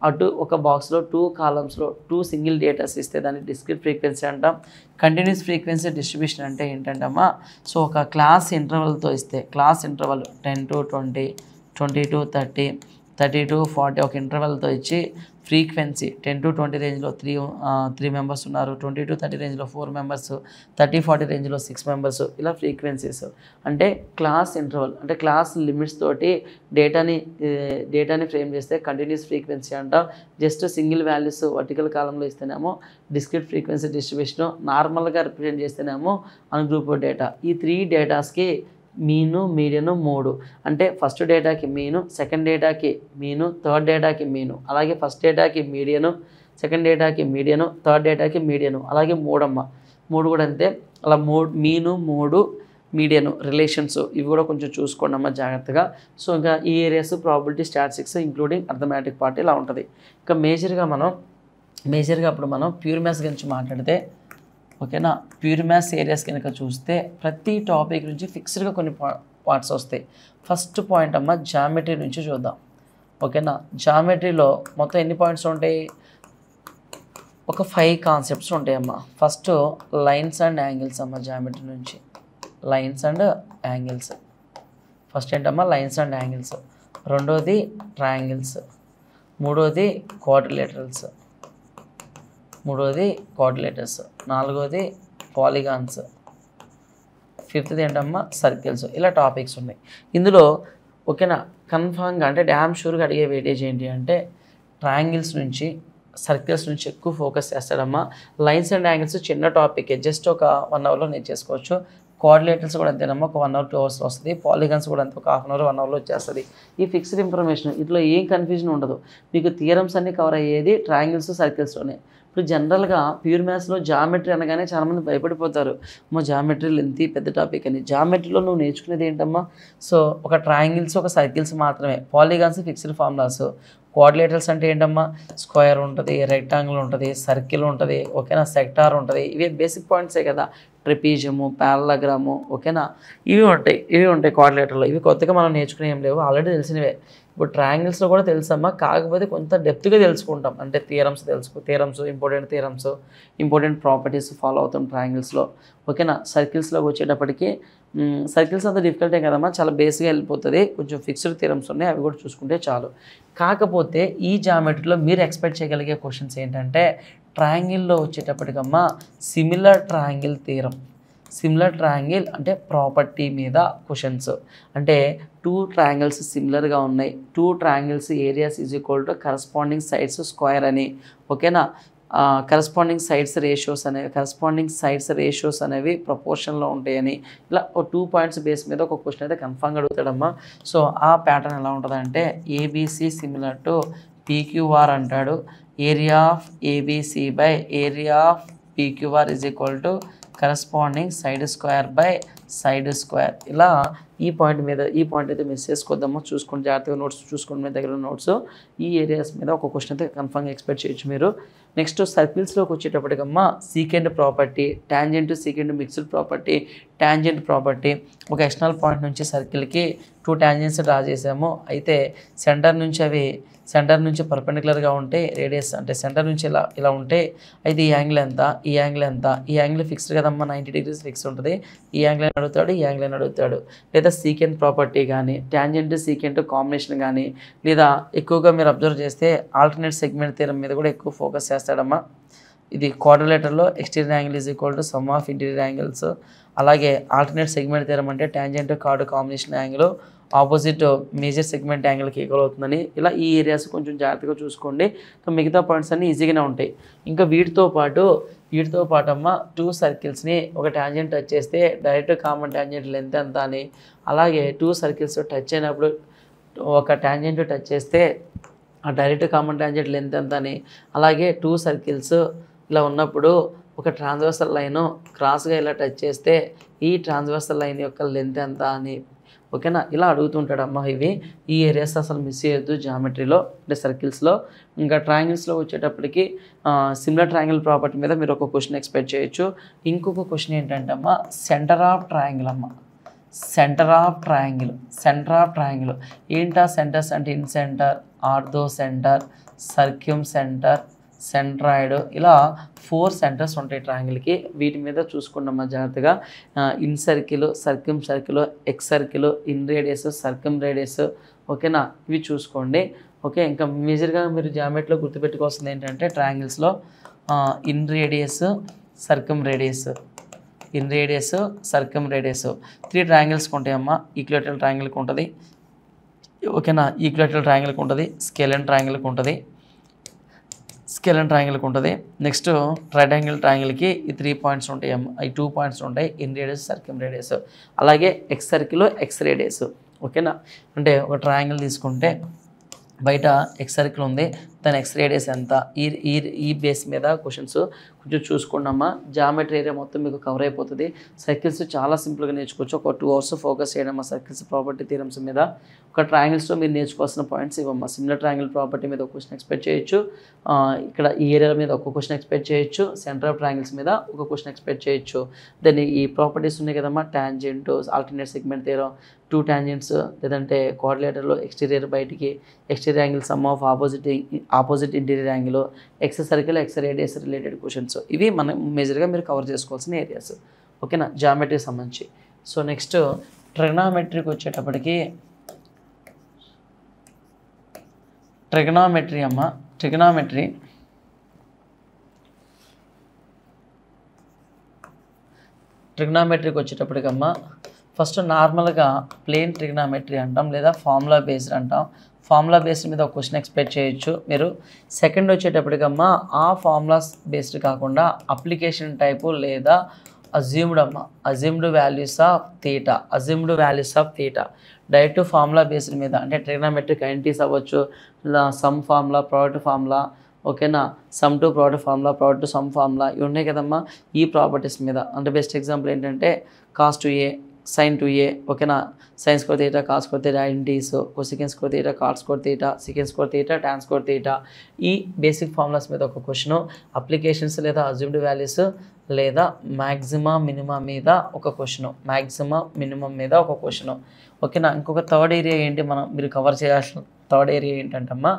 Speaker 1: అటు ఒక బాక్స్లో 2 కాలమ్స్లో 2 సింగిల్ డేటాస్ ఇస్తే దాన్ని డిస్క్రీట్ ఫ్రీక్వెన్సీ అంటాం. కంటిన్యూస్ ఫ్రీక్వెన్సీ డిస్ట్రిబ్యూషన్ అంటే ఏంటంటమ్మా, సో ఒక క్లాస్ ఇంటర్వల్తో ఇస్తే, class interval 10 to 20, 20 to 30, 30 to 40 ఒక ఇంటర్వల్తో ఇచ్చి ఫ్రీక్వెన్సీ 10 to 20 రేంజ్లో 3 మెంబర్స్ ఉన్నారు, 20 to 30 రేంజ్లో 4 మెంబర్స్, 30-40 రేంజ్లో 6 మెంబర్స్, ఇలా ఫ్రీక్వెన్సీస్. అంటే క్లాస్ ఇంటర్వల్ అంటే క్లాస్ లిమిట్స్ తోటి డేటాని ఫ్రేమ్ చేస్తే కంటిన్యూస్ ఫ్రీక్వెన్సీ అంటాం. జస్ట్ సింగిల్ వాల్యూస్ వర్టికల్ కాలంలో ఇస్తేనేమో డిస్క్రీట్ ఫ్రీక్వెన్సీ డిస్ట్రిబ్యూషన్, నార్మల్గా రిప్రజెంట్ చేస్తేనేమో అన్గ్రూప్డ్ డేటా. ఈ 3 డేటాస్కి మీను, మీడియను 3 అంటే ఫస్ట్ డేటాకి మీను, సెకండ్ డేటాకి మీను, థర్డ్ డేటాకి మీను, అలాగే ఫస్ట్ డేటాకి మీడియను, సెకండ్ డేటాకి మీడియను, థర్డ్ డేటాకి మీడియను, అలాగే 3 అమ్మ. 3 కూడా అంతే. అలా మీను, 3 మీడియను రిలేషన్స్ ఇవి కూడా కొంచెం చూసుకోండి అమ్మ జాగ్రత్తగా. సో ఇంకా ఈ areas probability, statistics including arithmetic part ఇలా ఉంటుంది. ఇంకా మేజర్గా అప్పుడు మనం ప్యూర్ మ్యాథ్స్ గురించి మాట్లాడితే, ఓకేనా, ప్యూర్ మ్యాథ్స్ ఏరియాస్ కనుక చూస్తే ప్రతి టాపిక్ నుంచి ఫిక్స్డ్గా కొన్ని పార్ట్స్ వస్తాయి. ఫస్ట్ పాయింట్ అమ్మ జామెట్రీ నుంచి చూద్దాం, ఓకేనా. జామెట్రీలో మొత్తం ఎన్ని పాయింట్స్ ఉంటాయి, ఒక 5 కాన్సెప్ట్స్ ఉంటాయమ్మా. ఫస్ట్ లైన్స్ అండ్ యాంగిల్స్ అమ్మ, జామెట్రీ నుంచి లైన్స్ అండ్ యాంగిల్స్. ఫస్ట్ ఏంటమ్మా లైన్స్ అండ్ యాంగిల్స్, రెండోది ట్రయాంగిల్స్, మూడోది క్వాడ్రిలేటరల్స్, నాలుగోది పాలిగాన్స్, ఫిఫ్త్ది ఏంటమ్మా సర్కిల్స్. ఇలా టాపిక్స్ ఉన్నాయి ఇందులో, ఓకేనా. కన్ఫామ్గా అంటే డ్యామ్ షూర్గా అడిగే వెయిటేజ్ ఏంటి అంటే ట్రయాంగిల్స్ నుంచి సర్కిల్స్ నుంచి ఎక్కువ ఫోకస్ చేస్తాడమ్మా. లైన్స్ అండ్ యాంగిల్స్ చిన్న టాపిక్, జస్ట్ ఒక 1 అవర్లో నేర్చేసుకోవచ్చు. కోఆర్డినేటర్స్ కూడా అంతేనమ్మా, ఒక 1 అవర్ 2 అవర్స్ వస్తుంది. పాలిగన్స్ కూడా అంతే, ఒక హాఫ్ అన్ అవర్ 1 అవర్లో వచ్చేస్తుంది. ఈ ఫిక్స్డ్ ఇన్ఫర్మేషన్, ఇట్లా ఏం కన్ఫ్యూజన్ ఉండదు. మీకు థియరమ్స్ అన్ని కవర్ అయ్యేది ట్రయాంగిల్స్ సర్కిల్స్లోనే. ఇప్పుడు జనరల్గా ప్యూర్ మ్యాథ్స్లో జామెట్రీ అనగానే చాలామంది భయపడిపోతారు, అమ్మా జామెట్రీ లెంతీ పెద్ద టాపిక్ అని. జామెట్రీలో నువ్వు నేర్చుకునేది ఏంటమ్మా? సో ఒక ట్రయాంగిల్స్, ఒక సర్కిల్స్ మాత్రమే. Polygons fixed formulas. కోఆర్డినేటర్స్ అంటే ఏంటమ్మా? స్క్వేర్ ఉంటుంది, రెక్టాంగిల్ ఉంటుంది, సర్కిల్ ఉంటుంది, ఓకేనా, సెక్టార్ ఉంటుంది. ఇవి బేసిక్ పాయింట్సే కదా. ట్రెపీజియము, పారలగ్రాము, ఓకేనా, ఇవి ఉంటాయి కోఆర్డినేటర్లో. ఇవి కొత్తగా మనం నేర్చుకునే ఏం లేవు, ఆల్రెడీ తెలిసినవే. ఇప్పుడు ట్రయాంగిల్స్లో కూడా తెలుసమ్మా, కాకపోతే కొంత డెప్త్గా తెలుసుకుంటాం. అంటే థియరమ్స్, ఇంపార్టెంట్ ప్రాపర్టీస్ ఫాలో అవుతాం ట్రయాంగిల్స్లో, ఓకేనా. సర్కిల్స్లోకి వచ్చేటప్పటికి సర్కిల్స్ అంతా డిఫికల్టే కదమ్మా, చాలా బేస్గా వెళ్ళిపోతుంది. కొంచెం ఫిక్స్డ్ థియరమ్స్ ఉన్నాయి, అవి కూడా చూసుకుంటే చాలు. కాకపోతే ఈ జామెట్రీలో మీరు ఎక్స్పెక్ట్ చేయగలిగే క్వశ్చన్స్ ఏంటంటే, ట్రయాంగిల్లో వచ్చేటప్పటికమ్మా similar triangle theorem. Similar triangle అంటే ప్రాపర్టీ మీద క్వశ్చన్స్. అంటే 2 ట్రయాంగిల్స్ సిమిలర్గా ఉన్నాయి, 2 triangles areas is equal to corresponding sides square అని, ఓకేనా. కరస్పాండింగ్ సైడ్స్ రేషియోస్ అనేవి ప్రపోర్షన్లో ఉంటాయని, ఇలా 2 పాయింట్స్ బేస్ మీద ఒక క్వశ్చన్ అయితే కన్ఫామ్గా అడుగుతాడమ్మా. సో ఆ ప్యాటర్న్ ఎలా ఉంటుందంటే, ఏబీసీ సిమిలర్ టు పీక్యూఆర్ అంటాడు. Area of ABC by area of PQR is equal to corresponding side square by side square. ఇలా ఈ పాయింట్ అయితే మిస్ చేసుకోద్దాము, చూసుకుని జాగ్రత్తగా నోట్స్ చూసుకుని మీ దగ్గర నోట్స్. ఈ ఏరియాస్ మీద ఒక క్వశ్చన్ అయితే కన్ఫర్మ్గా ఎక్స్పెక్ట్ చేయొచ్చు మీరు. నెక్స్ట్ సర్కిల్స్లోకి వచ్చేటప్పటికమ్మా secant property, tangent secant mixed property, tangent property. ఒక ఎక్స్టర్నల్ పాయింట్ నుంచి సర్కిల్కి 2 ట్యాంజెంట్స్ డ్రా చేసాము. అయితే సెంటర్ నుంచి పర్పెండిక్యులర్గా ఉంటే రేడియస్, అంటే సెంటర్ నుంచి ఇలా ఉంటే అయితే ఈ యాంగిల్ ఎంత, ఈ యాంగిల్ ఫిక్స్డ్ కదమ్మా, 90 degrees ఫిక్స్ ఉంటుంది. ఈ యాంగిల్ అని అడుగుతాడు, ఈ యాంగిల్ అని అడుగుతాడు. లేదా సీకెంట్ ప్రాపర్టీ కానీ, ట్యాంజెంట్ సీకెంట్ కాంబినేషన్ కానీ, లేదా ఎక్కువగా మీరు అబ్జర్వ్ చేస్తే ఆల్టర్నేట్ సెగ్మెంట్ థియరం మీద కూడా ఎక్కువ ఫోకస్ చేస్తాడమ్మా. ఇది క్వాడ్రిలేటర్లో exterior angle is equal to sum of interior angles. అలాగే ఆల్టర్నేట్ సెగ్మెంట్ థియరం అంటే tangent chord combination angle opposite major segment యాంగిల్కి ఈక్వల్ అవుతుందని. ఇలా ఈ ఏరియాస్ కొంచెం జాగ్రత్తగా చూసుకోండి. సో మిగతా పాయింట్స్ అన్నీ ఈజీగానే ఉంటాయి. ఇంకా వీటితో పాటు అమ్మ 2 సర్కిల్స్ని ఒక ట్యాంజెంట్ టచ్ చేస్తే డైరెక్ట్ కామన్ ట్యాంజెంట్ లెంత్ ఎంత అని, అలాగే 2 సర్కిల్స్ టచ్ అయినప్పుడు ఒక ట్యాంజెంట్ టచ్ చేస్తే ఆ డైరెక్ట్ కామన్ ట్యాంజెంట్ లెంత్ ఎంత అని, అలాగే 2 సర్కిల్స్ ఇలా ఉన్నప్పుడు ఒక ట్రాన్స్వర్సల్ లైన్ క్రాస్గా ఇలా టచ్ చేస్తే ఈ ట్రాన్స్వర్సల్ లైన్ యొక్క లెంత్ ఎంత అని, ఓకేనా. ఇలా అడుగుతుంటాడమ్మా. ఈ ఏరియాస్ అసలు మిస్ చేయొద్దు జామెట్రీలో, అంటే సర్కిల్స్లో. ఇంకా ట్రయాంగిల్స్లో వచ్చేటప్పటికి సిమిలర్ ట్రయాంగిల్ ప్రాపర్టీ మీద మీరు ఒక క్వశ్చన్ ఎక్స్పెక్ట్ చేయొచ్చు. ఇంకొక క్వశ్చన్ ఏంటంటే అమ్మా, సెంటర్ ఆఫ్ ట్రయాంగిల్ ఏంటా? సెంటర్స్ అంటే incentre, orthocentre, circumcentre, centroid, ఇలా 4 సెంటర్స్ ఉంటాయి ట్రయాంగిల్కి. వీటి మీద చూసుకున్నామా జాగ్రత్తగా. Incircle, circumcircle, excircle, inradius, circumradius, ఓకేనా. ఇవి చూసుకోండి, ఓకే. ఇంకా మేజర్గా మీరు జామెట్రీలో గుర్తుపెట్టుకోవాల్సింది ఏంటంటే ట్రయాంగిల్స్లో ఇన్ రేడియస్, సర్క్యూమ్ రేడియస్, 3 ట్రయాంగిల్స్కి ఉంటాయమ్మా. ఈక్విలేటరల్ ట్రయాంగిల్కి ఉంటుంది, ఓకేనా. ఈక్విలేటరల్ ట్రయాంగిల్కి ఉంటుంది, స్కేలెన్ ట్రయాంగిల్కి ఉంటుంది, నెక్స్ట్ రైట్ యాంగిల్ ట్రయాంగిల్కి ఈ 3 పాయింట్స్ ఉంటాయి అమ్మ. ఈ 2 పాయింట్స్ ఉంటాయి, ఇన్ రేడియస్, సర్క్యూమ్ రేడియస్. అలాగే ఎక్స్ సర్కిల్, ఎక్స్ రేడియస్, ఓకేనా. అంటే ఒక ట్రయాంగిల్ తీసుకుంటే బయట ఎక్స్ సర్కిల్ ఉంది, దాని ఎక్స్ రేడియస్ ఎంత, ఈ బేస్ మీద క్వశ్చన్స్ కొంచెం చూసుకోండమ్మా. జామెట్రీ ఏరియా మొత్తం మీకు కవర్ అయిపోతుంది. సర్కిల్స్ చాలా సింపుల్గా నేర్చుకోవచ్చు. ఒక 2 అవర్స్ ఫోకస్ చేయడమ్మా సర్కిల్స్ ప్రాపర్టీ థియరమ్స్ మీద. ఒక ట్రయాంగిల్స్లో మీరు నేర్చుకోవాల్సిన పాయింట్స్ ఇవ్వమ్మా. సిమిలర్ ట్రయాంగిల్ ప్రాపర్టీ మీద ఒక క్వశ్చన్ ఎక్స్పెక్ట్ చేయొచ్చు, ఇక్కడ ఈ ఏరియా మీద ఒక క్వశ్చన్ ఎక్స్పెక్ట్ చేయొచ్చు, సెంటర్ ఆఫ్ ట్రయాంగిల్స్ మీద ఒక క్వశ్చన్ ఎక్స్పెక్ట్ చేయొచ్చు. దాన్ని ఈ ప్రాపర్టీస్ ఉన్నాయి కదమ్మా, tangent, alternate segment theorem, 2 tangents, లేదంటే కోఆర్డినేటర్లో ఎక్స్టీరియర్ బయటికి, exterior angle sum of opposite interior angle, X circle, X radius related questions. ఇవి మనం మేజర్గా మీరు కవర్ చేసుకోవాల్సిన ఏరియాస్, ఓకేనా, జామెట్రీకి సంబంధించి. సో నెక్స్ట్ ట్రిగ్నామెట్రీకి వచ్చేటప్పటికి ట్రిగ్నామెట్రీకి వచ్చేటప్పటికమ్మా ఫస్ట్ నార్మల్గా ప్లేన్ ట్రిగ్నామెట్రీ అంటాం, లేదా ఫార్ములా బేస్డ్ అంటాం. ఫార్ములా బేస్డ్ మీద ఒక క్వశ్చన్ ఎక్స్పెక్ట్ చేయొచ్చు మీరు. సెకండ్ వచ్చేటప్పటికమ్మా ఆ ఫార్ములాస్ బేస్డ్ కాకుండా అప్లికేషన్ టైపు లేదా assumed values of theta direct formula based మీద, అంటే ట్రిగ్నోమెట్రిక్ ఐడెంటిటీస్ అవ్వచ్చు, సమ్ ఫార్ములా, ప్రోడక్ట్ ఫార్ములా, ఓకేనా, some to product formula, product to some formula, ఇవి ఉన్నాయి కదమ్మా. ఈ ప్రాపర్టీస్ మీద అంటే బెస్ట్ ఎగ్జాంపుల్ ఏంటంటే cos to A, sign two A, ఓకేనా, sine square theta, cos square theta identities, cosecant square theta, cot square theta, secant square theta, tan square theta, ఈ బేసిక్ ఫార్ములాస్ మీద ఒక క్వశ్చను, అప్లికేషన్స్ లేదా అజ్యూమ్డ్ వాల్యూస్ లేదా మ్యాక్సిమా మినిమా మీద ఒక క్వశ్చను, ఓకేనా. ఇంకొక థర్డ్ ఏరియా ఏంటి మీరు కవర్ చేయాల్సిన థర్డ్ ఏరియా ఏంటంటమ్మా,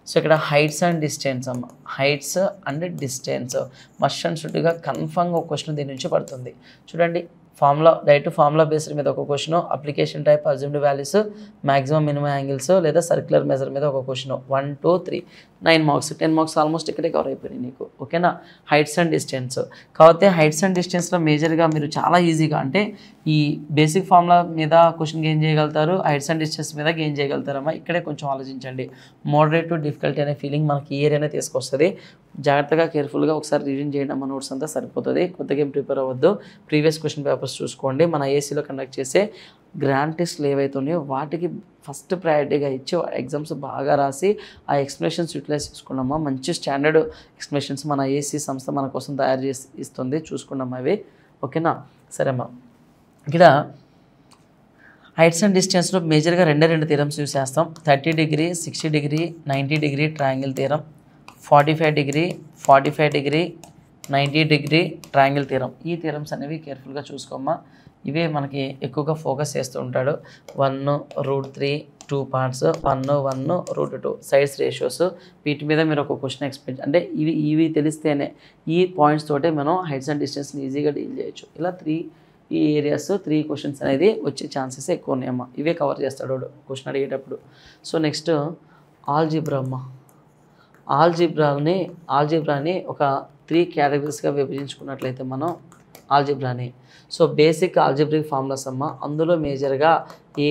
Speaker 1: సో ఇక్కడ హైట్స్ అండ్ డిస్టెన్స్ అమ్మ, heights and distance must and షుడ్గా కన్ఫర్మ్గా ఒక క్వశ్చన్ దీని నుంచి పడుతుంది. చూడండి, డైరెక్ట్ ఫార్ములా బేస్డ్ మీద ఒక question, application type assumed values, maximum minimum angles లేదా సర్క్యులర్ మెజర్ మీద ఒక క్వశ్చన్, 1 2 3 9 మార్క్స్, 10 మార్క్స్ ఆల్మోస్ట్ ఇక్కడే కవర్ అయిపోయినాయి నీకు, ఓకేనా. హైట్స్ అండ్ డిస్టెన్స్ కాకపోతే హైట్స్ అండ్ డిస్టెన్స్లో మేజర్గా మీరు చాలా ఈజీగా అంటే ఈ బేసిక్ ఫార్ములా మీద క్వశ్చన్ గెయిన్ చేయగలుగుతారు, హైట్స్ అండ్ డిస్టెన్స్ మీద గెయిన్ చేయగలుగుతారమ్మా. ఇక్కడే కొంచెం ఆలోచించండి. మోడరేట్ టు డిఫికల్టీ అనే ఫీలింగ్ మనకి ఈ ఏరియానే తీసుకొస్తుంది. జాగ్రత్తగా కేర్ఫుల్గా ఒకసారి రివిజన్ చేయడం, మన నోట్స్ అంతా సరిపోతుంది. కొత్తగా ఏం ప్రిపేర్ అవ్వద్దు. ప్రీవియస్ క్వశ్చన్ పేపర్స్ చూసుకోండి. మన ఐఏసీలో కండక్ట్ చేసే గ్రాండ్ టెస్ట్లు ఏవైతున్నాయో వాటికి ఫస్ట్ ప్రయారిటీగా ఇచ్చి ఎగ్జామ్స్ బాగా రాసి ఆ ఎక్స్ప్లెనేషన్స్ యూటిలైజ్ చేసుకున్నామా. మంచి స్టాండర్డ్ ఎక్స్ప్లెనేషన్స్ మన ఐఏసీ సంస్థ మన కోసం తయారు చేసి ఇస్తుంది, చూసుకున్నాం అవి, ఓకేనా. సరేమ్మా, ఇక్కడ హైట్స్ అండ్ డిస్టెన్స్లో మేజర్గా రెండు థీరమ్స్ యూస్ చేస్తాం. 30 degree, 60 degree, 90 degree triangle theorem, 45 degree, 45 degree, 90 degree triangle theorem. ఈ థీరమ్స్ అనేవి కేర్ఫుల్గా చూసుకోమ్మా. ఇవే మనకి ఎక్కువగా ఫోకస్ చేస్తూ ఉంటాడు. 1√3 2 పార్ట్స్, 1 సైడ్స్ రేషియోస్, వీటి మీద మీరు ఒక క్వశ్చన్ ఎక్స్పెక్ట్ అంటే ఇవి తెలిస్తేనే ఈ పాయింట్స్ తోటే మనం హైట్స్ అండ్ డిస్టెన్స్ని ఈజీగా డీల్ చేయొచ్చు. ఇలా ఈ ఏరియాస్ 3 క్వశ్చన్స్ అనేది వచ్చే ఛాన్సెస్ ఎక్కువ ఉన్నాయమ్మా. ఇవే కవర్ చేస్తాడు క్వశ్చన్ అడిగేటప్పుడు. సో నెక్స్ట్ ఆల్జీబ్రా అమ్మ. ఆల్జీబ్రాని ఒక 3 కేటగిరీస్గా విభజించుకున్నట్లయితే మనం ఆల్జీబ్రాని, సో బేసిక్ ఆల్జీబ్రిక్ ఫార్ములాస్ అమ్మ. అందులో మేజర్గా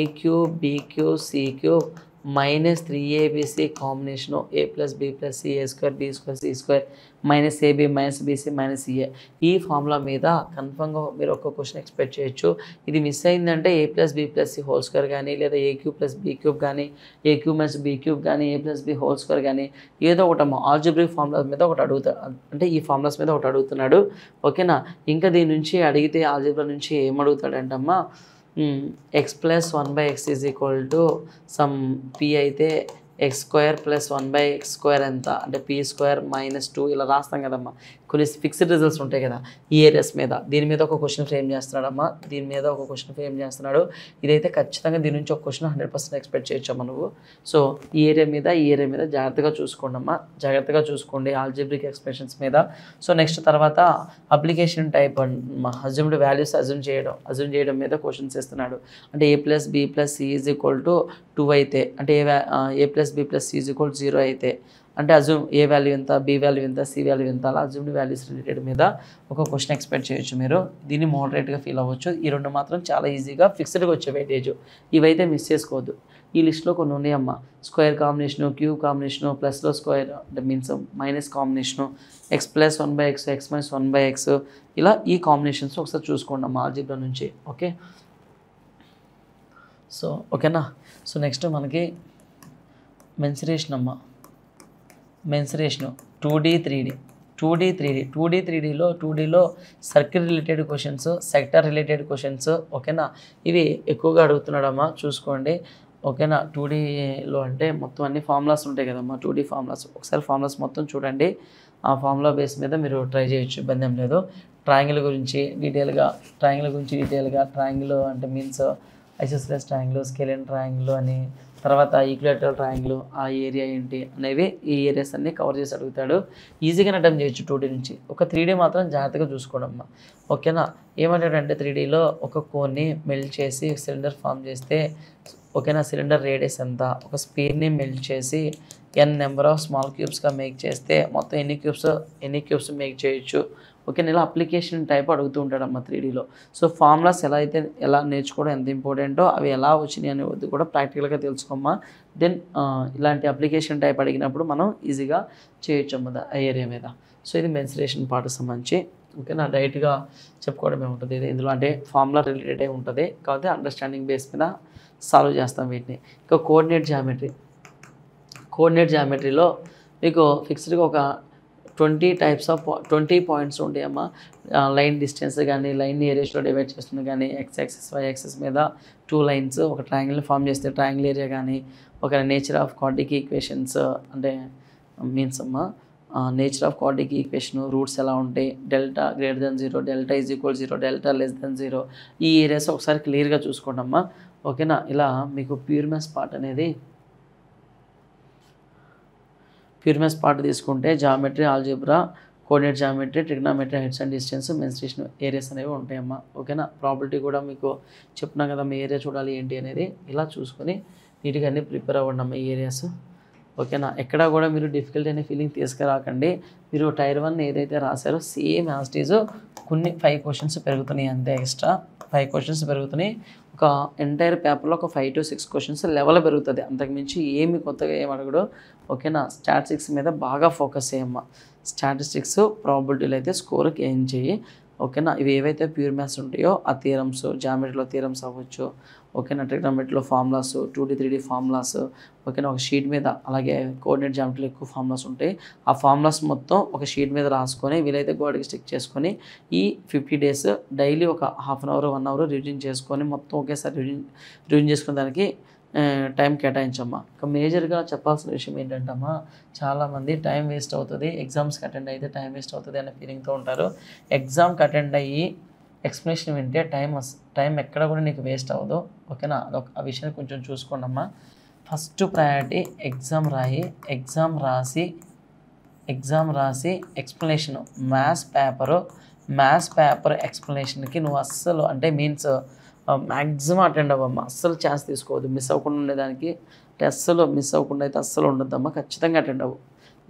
Speaker 1: AQ, BQ, CQ -3abc combination a + b + c a² b² c² -ab -bc -ca. ఈ ఫార్ములా మీద కన్ఫర్మ్గా మీరు ఒక క్వశ్చన్ ఎక్స్పెక్ట్ చేయొచ్చు. ఇది మిస్ అయిందంటే a + b + c హోల్² కానీ, లేదా a³ + b³ కానీ, a³ - b³ కానీ, a + b హోల్² కానీ, ఏదో ఒకటమ్మా ఆల్జీబ్రిక్ ఫార్ములాస్ మీద ఒకటి అడుగుతాడు. అంటే ఈ ఫార్ములాస్ మీద ఒకటి అడుగుతున్నాడు, ఓకేనా. ఇంకా దీని నుంచి అడిగితే ఆల్జీబ్రా నుంచి ఏమడుగుతాడంటమ్మా, x + 1/x = సమ్ p అయితే x² + 1/x² ఎంత అంటే p² - 2 ఇలా రాస్తాం కదమ్మా. కొన్ని ఫిక్స్డ్ రిజల్ట్స్ ఉంటాయి కదా ఈ ఏరియాస్ మీద. దీని మీద ఒక క్వశ్చన్ ఫ్రేమ్ చేస్తున్నాడమ్మా, దీని మీద ఒక క్వశ్చన్ ఫ్రేమ్ చేస్తున్నాడు. ఇదైతే ఖచ్చితంగా దీని నుంచి ఒక క్వశ్చన్ 100% ఎక్స్పెక్ట్ చేయొచ్చమ్మా నువ్వు. సో ఈ ఏరియా మీద జాగ్రత్తగా చూసుకోండి అమ్మా, జాగ్రత్తగా చూసుకోండి ఆల్జీబ్రిక్ ఎక్స్ప్రెషన్స్ మీద. సో నెక్స్ట్ తర్వాత application type assumed values assume చేయడం మీద క్వశ్చన్స్ ఇస్తున్నాడు. అంటే a + b + c = 2 అయితే, అంటే a + b + c = 0 అయితే, అంటే అజ్యూమ్ ఏ వాల్యూ ఎంత, బి వాల్యూ ఎంత, సి వాల్యూ ఎంత, అలా అజ్యూమ్డ్ వాల్యూస్ రిలేటెడ్ మీద ఒక క్వశ్చన్ ఎక్స్పెక్ట్ చేయొచ్చు మీరు. దీన్ని మోడరేట్గా ఫీల్ అవ్వచ్చు. ఈ 2 మాత్రం చాలా ఈజీగా ఫిక్స్డ్గా వచ్చే వెయిటేజ్. ఇవైతే మిస్ చేసుకోవద్దు. ఈ లిస్ట్లో కొన్ని ఉన్నాయమ్మా, స్క్వేర్ కాంబినేషను, క్యూబ్ కాంబినేషను, ప్లస్లో స్క్వేర్ అంటే means minus combination, x + 1/x, x - 1/x, ఇలా ఈ కాంబినేషన్స్ ఒకసారి చూసుకోండి అమ్మా ఆల్జీబ్రా నుంచి, ఓకే. సో ఓకేనా. సో నెక్స్ట్ మనకి మెన్సురేషన్ అమ్మ. Mensuration 2D 3D. 2Dలో circle related questions, sector related questions, ఓకేనా. ఇవి ఎక్కువగా అడుగుతున్నాడమ్మా, చూసుకోండి, ఓకేనా. 2Dలో అంటే మొత్తం అన్ని ఫార్ములాస్ ఉంటాయి కదమ్మా, 2D ఫార్ములాస్. ఒకసారి ఫార్ములాస్ మొత్తం చూడండి, ఆ ఫార్ములా బేస్ మీద మీరు ట్రై చేయొచ్చు, ఇబ్బంది ఏం లేదు. ట్రయాంగిల్ గురించి డీటెయిల్గా, ట్రయాంగిల్ అంటే మీన్స్ ఐసోసెలస్ ట్రయాంగిల్, స్కెలిన్ ట్రయాంగిల్ అని, తర్వాత ఈక్విలేటరల్ ట్రయాంగిల్ ఆ ఏరియా ఏంటి అనేవి, ఈ ఏరియాస్ అన్నీ కవర్ చేసి అడుగుతాడు. ఈజీగానే అటెంప్ట్ చేయొచ్చు 2D నుంచి. ఒక 3D మాత్రం జాగ్రత్తగా చూసుకోవడమ్మా, ఓకేనా. ఏమంటాడంటే 3Dలో ఒక కోన్ని మెల్ట్ చేసి సిలిండర్ ఫామ్ చేస్తే, ఓకేనా, సిలిండర్ రేడియస్ ఎంత, ఒక స్పీడ్ని మెల్ట్ చేసి n నెంబర్ ఆఫ్ స్మాల్ క్యూబ్స్గా మేక్ చేస్తే మొత్తం ఎన్ని క్యూబ్స్ మేక్ చేయొచ్చు. ఓకే, ఇలా అప్లికేషన్ టైప్ అడుగుతూ ఉంటాడమ్మా 3Dలో. సో ఫార్ములాస్ ఎలా నేర్చుకోవడం ఎంత ఇంపార్టెంటో అవి ఎలా వచ్చినాయి అనేది కూడా ప్రాక్టికల్గా తెలుసుకోమ్మా. దెన్ ఇలాంటి అప్లికేషన్ టైప్ అడిగినప్పుడు మనం ఈజీగా చేయొచ్చమ్మా ఆ ఏరియా మీద. సో ఇది మెన్సురేషన్ పార్ట్కి సంబంధించి. ఓకేనా, డైరెక్ట్గా చెప్పుకోవడమే ఉంటుంది ఇది. ఇందులో అంటే ఫార్ములా రిలేటెడ్ ఉంటుంది కాబట్టి అండర్స్టాండింగ్ బేస్ మీద సాల్వ్ చేస్తాం వీటిని. ఇంకా కోఆర్డినేట్ జామెట్రీలో మీకు ఫిక్స్డ్గా ఒక 20 పాయింట్స్ ఉంటాయమ్మా. లైన్ డిస్టెన్స్ కానీ లైన్ ఏరియాస్లో డివైడ్ చేస్తుంది కానీ x యాక్సిస్ y యాక్సిస్ మీద 2 లైన్స్ ఒక ట్రయాంగిల్ ఫామ్ చేస్తే ట్రయాంగిల్ ఏరియా కానీ ఒక నేచర్ ఆఫ్ క్వాడ్రిక్ ఈక్వేషన్స్ అంటే మీన్స్ అమ్మా nature of quadratic equation roots ఎలా ఉంటాయి, delta greater than 0, delta is equal 0, delta less than 0, ఈ ఏరియాస్ ఒకసారి క్లియర్గా చూసుకోండమ్మా. ఓకేనా, ఇలా మీకు ప్యూర్ మ్యాథ్స్ పార్ట్ తీసుకుంటే geometry, algebra, coordinate geometry, trigonometry, heights and distance, mensuration areas అనేవి ఉంటాయమ్మా. ఓకేనా, ప్రాబిలిటీ కూడా మీకు చెప్తున్నా కదా మీ ఏరియా చూడాలి ఏంటి అనేది. ఇలా చూసుకొని నీట్గా అన్నీ ప్రిపేర్ అవ్వండి అమ్మా ఈ ఏరియాస్. ఓకేనా, ఎక్కడా కూడా మీరు డిఫికల్టీ అనే ఫీలింగ్ తీసుకురాకండి. మీరు టైర్ 1 ఏదైతే రాశారో సేమ్ యాజ్ ఇట్ ఈజ్ కొన్ని 5 క్వశ్చన్స్ పెరుగుతున్నాయి అంతే. ఎక్స్ట్రా 5 క్వశ్చన్స్ పెరుగుతున్నాయి. ఒక ఎంటైర్ పేపర్లో ఒక 5 to 6 క్వశ్చన్స్ లెవెల్ పెరుగుతుంది. అంతకుమించి ఏమి కొత్తగా ఏమి అడగడు. ఓకేనా, స్టాటిస్టిక్స్ మీద బాగా ఫోకస్ చేయమ్మా. స్టాటిస్టిక్స్ ప్రాబిలిటీలు అయితే స్కోర్కి ఏం చేయి. ఓకేనా, ఇవి ఏవైతే ప్యూర్ మ్యాథ్స్ ఉంటాయో ఆ థియరమ్స్, జామెట్రీలో థియరమ్స్ అవ్వచ్చు. ఓకేనా, ట్రిగ్నోమెట్రీలో ఫార్ములాస్, 2D 3D ఫార్ములాస్. ఓకేనా, ఒక షీట్ మీద, అలాగే కోఆర్డినేట్ జామెట్రీలో ఎక్కువ ఫార్ములాస్ ఉంటాయి. ఆ ఫార్ములాస్ మొత్తం ఒక షీట్ మీద రాసుకొని వీలైతే గోడకి స్టిక్ చేసుకొని ఈ 50 days డైలీ ఒక half an hour 1 hour revision చేసుకొని మొత్తం ఒకేసారి రివిజన్ చేసుకునే దానికి టైం కేటాయించమ్మా. ఇంకా మేజర్గా చెప్పాల్సిన విషయం ఏంటంటమ్మా, చాలామంది టైం వేస్ట్ అవుతుంది, ఎగ్జామ్స్కి అటెండ్ అయితే టైం వేస్ట్ అవుతుంది అనే ఫీలింగ్తో ఉంటారు. ఎగ్జామ్కి అటెండ్ అయ్యి ఎక్స్ప్లెనేషన్ వింటే టైం ఎక్కడ కూడా నీకు వేస్ట్ అవ్వదు. ఓకేనా, ఆ విషయాన్ని కొంచెం చూసుకోండి అమ్మా. ఫస్ట్ ప్రయారిటీ ఎగ్జామ్ రాసి ఎక్స్ప్లెనేషన్ మ్యాథ్స్ పేపర్ ఎక్స్ప్లెనేషన్కి నువ్వు అస్సలు అంటే మీన్స్ మ్యాక్సిమం అటెండ్ అవ్వమ్మా. అస్సలు ఛాన్స్ తీసుకోవద్దు మిస్ అవ్వకుండా ఉండేదానికి. అస్సలు మిస్ అవ్వకుండా అయితే అస్సలు ఉండొద్దమ్మా. ఖచ్చితంగా అటెండ్ అవ్వు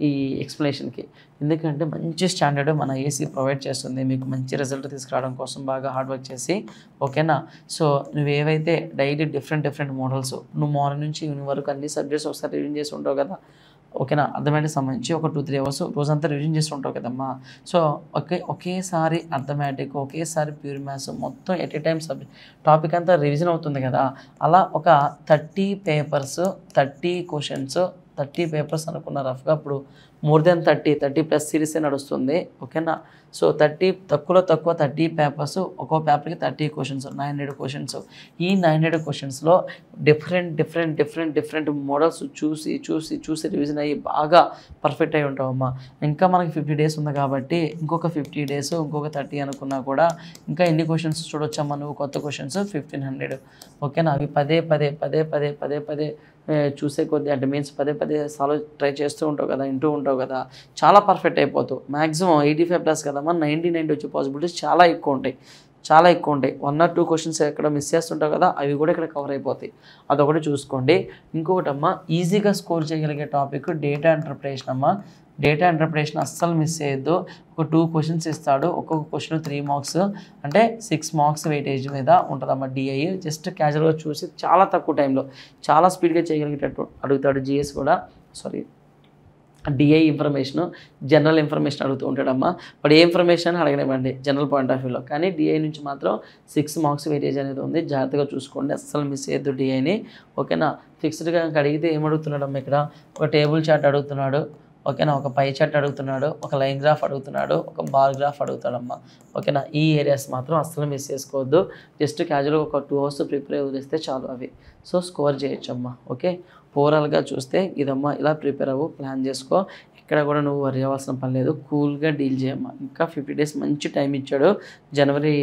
Speaker 1: ఈ ఎక్స్ప్లెనేషన్కి. ఎందుకంటే మంచి స్టాండర్డ్ మన ఏసీ ప్రొవైడ్ చేస్తుంది మీకు మంచి రిజల్ట్ తీసుకురావడం కోసం బాగా హార్డ్ వర్క్ చేసి. ఓకేనా, సో నువ్వు ఏవైతే డైలీ డిఫరెంట్ మోడల్స్ నువ్వు మార్నింగ్ నుంచి ఈవినింగ్ వరకు అన్ని సబ్జెక్ట్స్ ఒకసారి రివిజన్ చేసి ఉంటావు కదా. ఓకేనా, అర్థమెటిక్ సంబంధించి ఒక 2-3 hours రోజంతా రివిజన్ చేస్తూ ఉంటావు కదమ్మా. సో ఒకేసారి అర్థమెటిక్, ఒకేసారి ప్యూర్ మ్యాథ్స్ మొత్తం ఎట్ ఏ టైం టాపిక్ అంతా రివిజన్ అవుతుంది కదా. అలా ఒక 30 papers 30 questions 30 papers అనుకున్న రఫ్గా. ఇప్పుడు మోర్ దెన్ 30+ సిరీసే నడుస్తుంది. ఓకేనా, సో 30 papers, ఒక్కో పేపర్కి 30 questions, 900 questions. ఈ 900 questionsలో డిఫరెంట్ మోడల్స్ చూసి రివిజన్ అయ్యి బాగా పర్ఫెక్ట్ అయి ఉంటావమ్మా. ఇంకా మనకి 50 days ఉంది కాబట్టి ఇంకొక 50 days ఇంకొక 30 అనుకున్నా కూడా ఇంకా ఎన్ని క్వశ్చన్స్ చూడొచ్చమ్మా నువ్వు, కొత్త క్వశ్చన్స్ 1500. ఓకేనా, అవి పదే చూసే కొద్దీ అంటే మీన్స్ పదే సాల్వ్ ట్రై చేస్తూ ఉంటావు కదా, వింటూ ఉంటావు కదా, చాలా పర్ఫెక్ట్ అయిపోతావు. మ్యాక్సిమం 85+ కదమ్మా, 90 వచ్చే పాసిబిలిటీస్ చాలా ఎక్కువ ఉంటాయి. 1 or 2 క్వశ్చన్స్ ఎక్కడ మిస్ చేస్తుంటావు కదా, అవి కూడా ఇక్కడ కవర్ అయిపోతాయి. అదొకటి చూసుకోండి. ఇంకొకటమ్మా, ఈజీగా స్కోర్ చేయగలిగే టాపిక్ డేటా ఇంటర్ప్రిటేషన్ అమ్మా. డేటా ఇంటర్ప్రిటేషన్ అస్సలు మిస్ చేయొద్దు. ఒక 2 questions ఇస్తాడు, ఒక్కొక్క క్వశ్చన్ 3 marks అంటే 6 marks వెయిటేజ్ మీద ఉంటుందమ్మా డిఐ. జస్ట్ క్యాజువల్గా చూసి చాలా తక్కువ టైంలో చాలా స్పీడ్గా చేయగలిగేటట్టు అడుగుతాడు. జిఎస్ కూడా డిఐ జనరల్ ఇన్ఫర్మేషన్ అడుగుతూ ఉంటాడమ్మా. బట్ ఏ ఇన్ఫర్మేషన్ అడగనివ్వండి జనరల్ పాయింట్ ఆఫ్ వ్యూలో, కానీ డిఐ నుంచి మాత్రం 6 marks వెయిటేజ్ అనేది ఉంది. జాగ్రత్తగా చూసుకోండి, అస్సలు మిస్ చేయొద్దు డిఐని. ఓకేనా, ఫిక్స్డ్గా అడిగితే ఏమడుగుతున్నాడమ్మా, ఇక్కడ ఒక టేబుల్ చార్ట్ అడుగుతున్నాడు. ఓకేనా, ఒక పై చార్ట్ అడుగుతున్నాడు, ఒక లైన్ గ్రాఫ్ అడుగుతున్నాడు, ఒక బార్ గ్రాఫ్ అడుగుతాడమ్మా. ఓకేనా, ఈ ఏరియాస్ మాత్రం అస్సలు మిస్ చేసుకోవద్దు. జస్ట్ క్యాజువల్గా ఒక 2 hours ప్రిపేర్ వదిలేస్తే చాలు అవి. So score చేయొచ్చమ్మా. ఓకే, ఓవరాల్గా చూస్తే ఇదమ్మా, ఇలా ప్రిపేర్ అవ్వు, ప్లాన్ చేసుకో. ఎక్కడ కూడా నువ్వు వరి అవ్వాల్సిన పని లేదు, కూల్గా డీల్ చేయమ్మా. ఇంకా 50 days మంచి టైం ఇచ్చాడు. January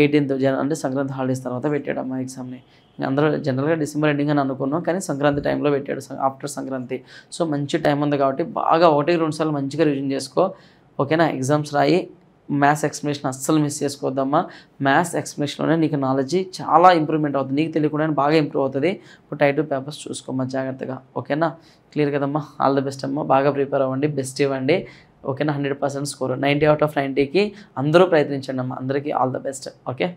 Speaker 1: 18th అంటే సంక్రాంతి హాలిడేస్ తర్వాత పెట్టాడమ్మా ఎగ్జామ్ని. అందరూ జనరల్గా డిసెంబర్ ఎండింగ్ అని అనుకున్నాం, కానీ సంక్రాంతి టైంలో పెట్టాడు, ఆఫ్టర్ సంక్రాంతి. సో మంచి టైం ఉంది కాబట్టి బాగా 1-2 సార్లు మంచిగా రివిజన్ చేసుకో. ఓకేనా, ఎగ్జామ్స్ రాయి, మ్యాథ్స్ ఎక్స్ప్లెనేషన్ అస్సలు మిస్ చేసుకోవద్దమ్మా. మ్యాథ్స్ ఎక్స్ప్లెనేషన్లోనే నీకు నాలెడ్జ్ చాలా ఇంప్రూవ్మెంట్ అవుతుంది, నీకు తెలియకుండా బాగా ఇంప్రూవ్ అవుతుంది. ఇప్పుడు టైప్ 2 పేపర్స్ చూసుకోమ్మా జాగ్రత్తగా. ఓకేనా, క్లియర్ కదమ్మా? ఆల్ ది బెస్ట్ అమ్మా, బాగా ప్రిపేర్ అవ్వండి, బెస్ట్ ఇవ్వండి. ఓకేనా, 100% స్కోర్ 90 out of 90కి అందరూ ప్రయత్నించండి అమ్మా. అందరికీ ఆల్ ద బెస్ట్. ఓకే.